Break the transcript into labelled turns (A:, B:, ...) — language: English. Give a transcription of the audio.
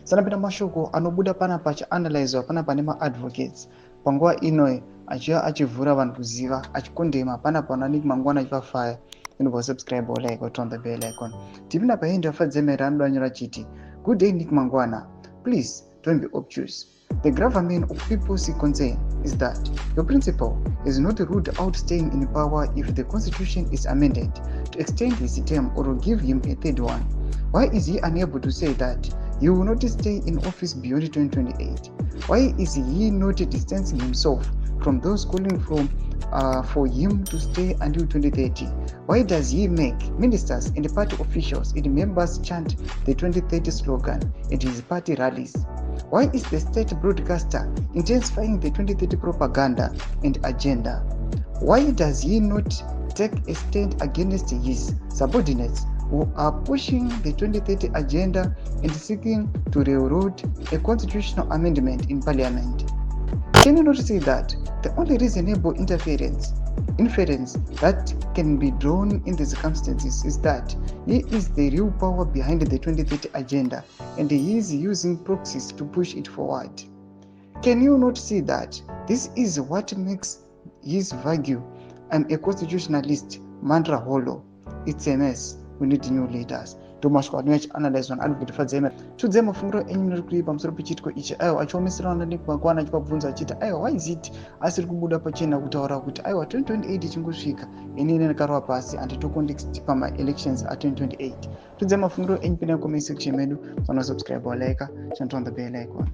A: sanapita mashoko anobuda panapa achianalyzwa panapa nema-advocates panguva inoyi achivhura vanhu kuziva achikondema panapa naNick Mangwana achipafaya inobva subscribe or like or turn the bell icon. Tipinda paindi afadzemera anodanyora chiti, good day Nick Mangwana, please don't be obtuse. The gravamen of people's concern is that your principal is not ruled out staying in power if the constitution is amended to extend his term or give him a third one. Why is he unable to say that he will not stay in office beyond 2028? Why is he not distancing himself from those calling for him to stay until 2030? Why does he make ministers and party officials and members chant the 2030 slogan at his party rallies? Why is the state broadcaster intensifying the 2030 propaganda and agenda? Why does he not take a stand against his subordinates who are pushing the 2030 agenda and seeking to railroad a constitutional amendment in parliament? Can you not see that the only reasonable inference that can be drawn in the circumstances is that he is the real power behind the 2030 agenda and he is using proxies to push it forward? Can you not see that this is what makes his value? I'm a constitutionalist, mantra hollow. It's a mess. We need new leaders. Thomas Kwadnwech analyze on advocate fadzema. Tudzema funguro enyino kuri pamusoro pechitiko ichi. Aiwa achomisira naNick Mangwana achibvunza achiti aiwa why is it asiri kubuda pachena kutaura kuti aiwa 2028 chingosvika inini ndakarwa pasi anditocontext pama elections a 2028. Tudzema funguro enyipinda comment section medu. Subscribe or like and turn the bell icon.